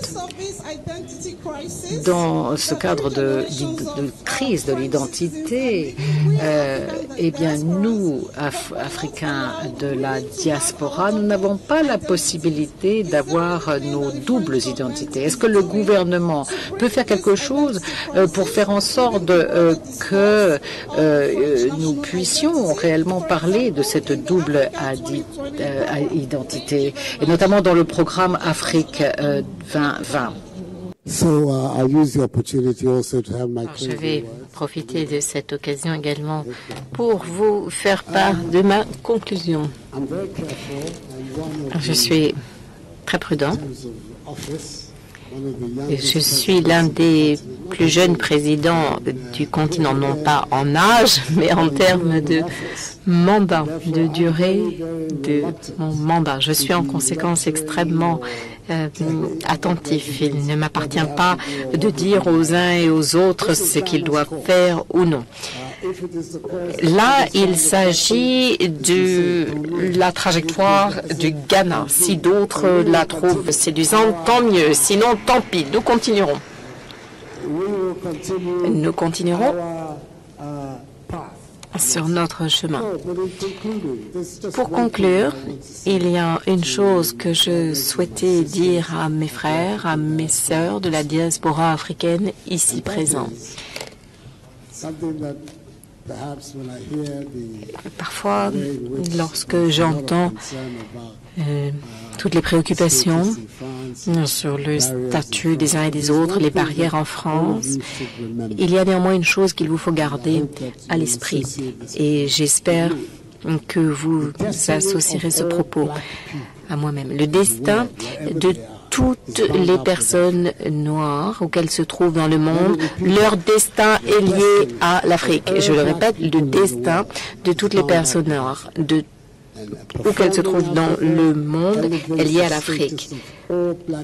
Dans ce cas cadre de crise de l'identité, eh bien, nous, Africains de la diaspora, nous n'avons pas la possibilité d'avoir nos doubles identités. Est-ce que le gouvernement peut faire quelque chose pour faire en sorte que nous puissions réellement parler de cette double identité, et notamment dans le programme Afrique 2020? Je vais profiter de cette occasion également pour vous faire part de ma conclusion. Je suis très prudent. Je suis l'un des plus jeunes présidents du continent, non pas en âge, mais en termes de mandat, de durée de mon mandat. Je suis en conséquence extrêmement attentif. Il ne m'appartient pas de dire aux uns et aux autres ce qu'ils doivent faire ou non. Là, il s'agit de la trajectoire du Ghana. Si d'autres la trouvent séduisante, tant mieux. Sinon, tant pis. Nous continuerons. Nous continuerons sur notre chemin. Pour conclure, il y a une chose que je souhaitais dire à mes frères, à mes sœurs de la diaspora africaine ici présents. Parfois, lorsque j'entends toutes les préoccupations sur le statut des uns et des autres, les barrières en France, il y a néanmoins une chose qu'il vous faut garder à l'esprit. Et j'espère que vous associerez ce propos à moi-même. Le destin de toutes les personnes noires auxquelles se trouvent dans le monde, leur destin est lié à l'Afrique. Je le répète, le destin de toutes les personnes noires, où qu'elles se trouvent dans le monde, est lié à l'Afrique.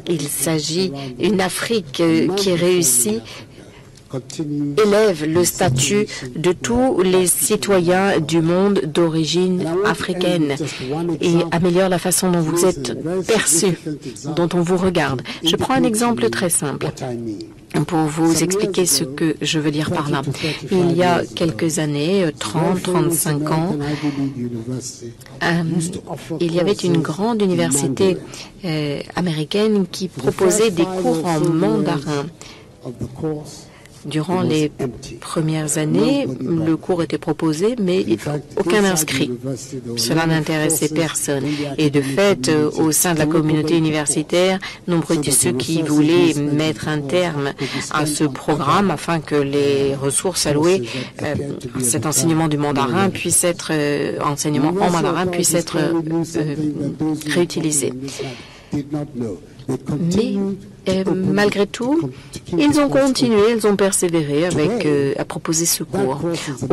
Il s'agit d'une Afrique qui réussit, élève le statut de tous les citoyens du monde d'origine africaine et améliore la façon dont vous êtes perçus, dont on vous regarde. Je prends un exemple très simple pour vous expliquer ce que je veux dire par là. Il y a quelques années, 30, 35 ans, il y avait une grande université américaine qui proposait des cours en mandarin. Durant les premières années, le cours était proposé, mais aucun inscrit. Cela n'intéressait personne. Et de fait, au sein de la communauté universitaire, nombreux étaient ceux qui voulaient mettre un terme à ce programme afin que les ressources allouées à cet enseignement du mandarin puissent être, enseignement en mandarin puissent être réutilisées. Mais malgré tout, ils ont continué, ils ont persévéré à proposer ce cours.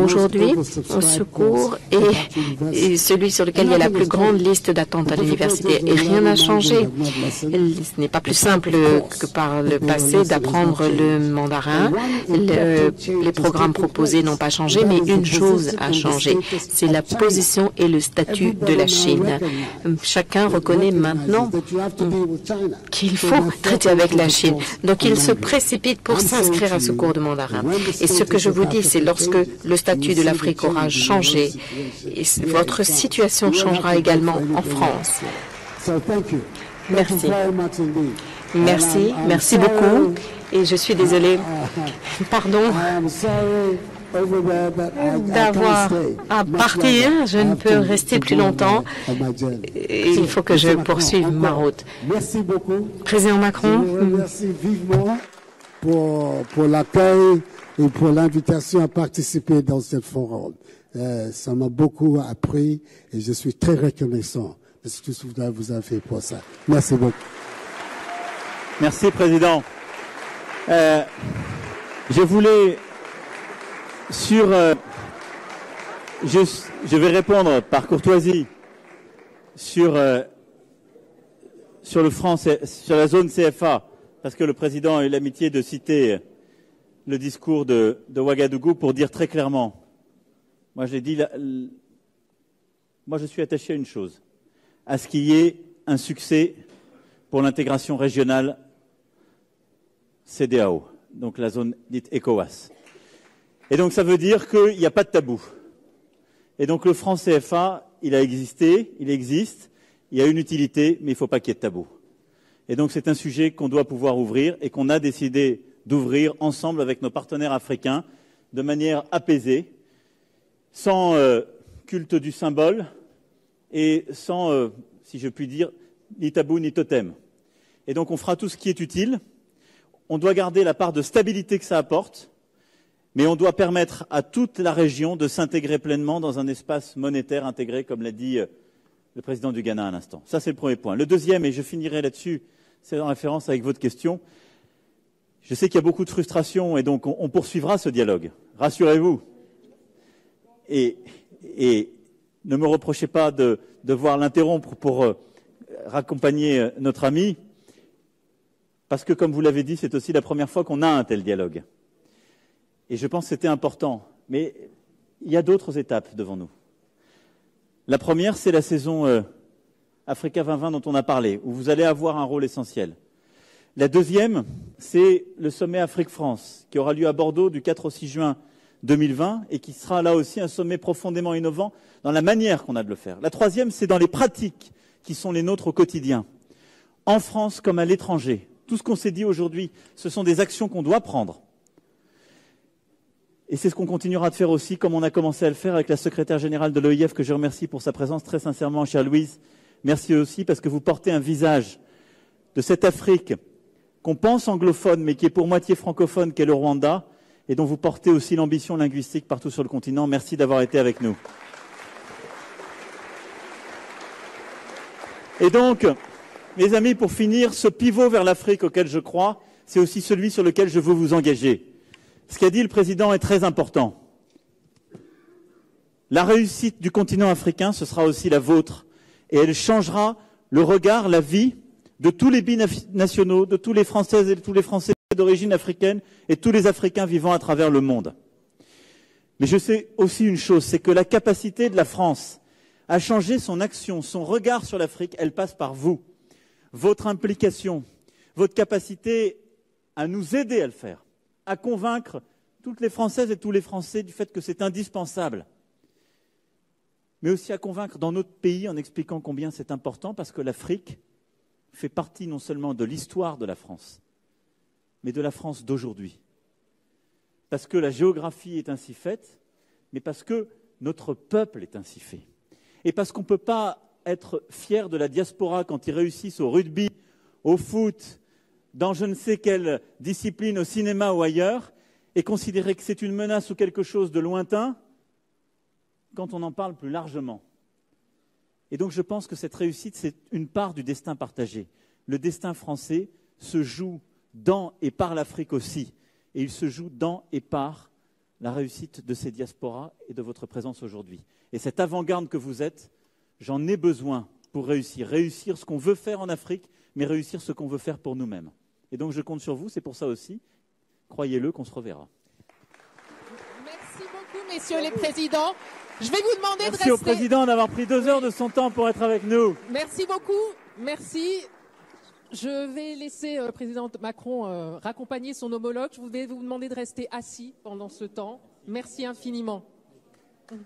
Aujourd'hui, ce cours est celui sur lequel il y a la plus grande liste d'attente à l'université et rien n'a changé. Ce n'est pas plus simple que par le passé d'apprendre le mandarin. Les programmes proposés n'ont pas changé, mais une chose a changé, c'est la position et le statut de la Chine. Chacun reconnaît maintenant qu'il faut traiter avec la Chine. Donc, il se précipite pour s'inscrire à ce cours de mandarin. Et ce que je vous dis, c'est lorsque le statut de l'Afrique aura changé, et votre situation changera également en France. Merci. Merci beaucoup. Et je suis désolée. Pardon d'avoir à partir. Je ne peux rester plus longtemps. Il faut que je poursuive ma route. Merci beaucoup. Président Macron. Je vous remercie vivement pour l'accueil et pour l'invitation à participer dans ce forum. Ça m'a beaucoup appris et je suis très reconnaissant de ce que vous avez fait pour ça. Merci beaucoup. Merci, Président. Je voulais je vais répondre par courtoisie sur le franc, sur la zone CFA, parce que le président a eu l'amitié de citer le discours de Ouagadougou pour dire très clairement, moi j'ai dit, moi je suis attaché à une chose, à ce qu'il y ait un succès pour l'intégration régionale CEDEAO. donc la zone dite ECOWAS. Et donc ça veut dire qu'il n'y a pas de tabou. Et donc le franc CFA, il a existé, il existe, il y a une utilité, mais il ne faut pas qu'il y ait de tabou. Et donc c'est un sujet qu'on doit pouvoir ouvrir et qu'on a décidé d'ouvrir ensemble avec nos partenaires africains de manière apaisée, sans culte du symbole et sans, si je puis dire, ni tabou ni totem. Et donc on fera tout ce qui est utile. On doit garder la part de stabilité que ça apporte, mais on doit permettre à toute la région de s'intégrer pleinement dans un espace monétaire intégré, comme l'a dit le président du Ghana à l'instant. Ça, c'est le premier point. Le deuxième, et je finirai là-dessus, c'est en référence avec votre question. Je sais qu'il y a beaucoup de frustration et donc on poursuivra ce dialogue. Rassurez-vous. Et ne me reprochez pas de devoir l'interrompre pour raccompagner notre ami, parce que, comme vous l'avez dit, c'est aussi la première fois qu'on a un tel dialogue. Et je pense que c'était important. Mais il y a d'autres étapes devant nous. La première, c'est la saison Africa 2020 dont on a parlé, où vous allez avoir un rôle essentiel. La deuxième, c'est le sommet Afrique-France, qui aura lieu à Bordeaux du 4 au 6 juin 2020 et qui sera là aussi un sommet profondément innovant dans la manière qu'on a de le faire. La troisième, c'est dans les pratiques qui sont les nôtres au quotidien, en France comme à l'étranger. Tout ce qu'on s'est dit aujourd'hui, ce sont des actions qu'on doit prendre. Et c'est ce qu'on continuera de faire aussi, comme on a commencé à le faire avec la secrétaire générale de l'OIF, que je remercie pour sa présence très sincèrement, chère Louise. Merci aussi parce que vous portez un visage de cette Afrique qu'on pense anglophone, mais qui est pour moitié francophone, qu'est le Rwanda, et dont vous portez aussi l'ambition linguistique partout sur le continent. Merci d'avoir été avec nous. Et donc, mes amis, pour finir, ce pivot vers l'Afrique auquel je crois, c'est aussi celui sur lequel je veux vous engager. Ce qu'a dit le président est très important. La réussite du continent africain, ce sera aussi la vôtre. Et elle changera le regard, la vie de tous les binationaux, de tous les Françaises et de tous les Français d'origine africaine et tous les Africains vivant à travers le monde. Mais je sais aussi une chose, c'est que la capacité de la France à changer son action, son regard sur l'Afrique, elle passe par vous. Votre implication, votre capacité à nous aider à le faire, à convaincre toutes les Françaises et tous les Français du fait que c'est indispensable, mais aussi à convaincre dans notre pays en expliquant combien c'est important, parce que l'Afrique fait partie non seulement de l'histoire de la France, mais de la France d'aujourd'hui. Parce que la géographie est ainsi faite, mais parce que notre peuple est ainsi fait. Et parce qu'on ne peut pas être fier de la diaspora quand ils réussissent au rugby, au foot, dans je ne sais quelle discipline, au cinéma ou ailleurs, et considérer que c'est une menace ou quelque chose de lointain quand on en parle plus largement. Et donc je pense que cette réussite, c'est une part du destin partagé. Le destin français se joue dans et par l'Afrique aussi, et il se joue dans et par la réussite de ces diasporas et de votre présence aujourd'hui. Et cette avant-garde que vous êtes, j'en ai besoin pour réussir ce qu'on veut faire en Afrique, mais réussir ce qu'on veut faire pour nous-mêmes. Et donc je compte sur vous, c'est pour ça aussi, croyez-le, qu'on se reverra. Merci beaucoup, messieurs les présidents. Je vais vous demander de rester. Merci au président d'avoir pris 2 heures de son temps pour être avec nous. Merci beaucoup, merci. Je vais laisser le président Macron raccompagner son homologue. Je vais vous demander de rester assis pendant ce temps. Merci infiniment. Merci.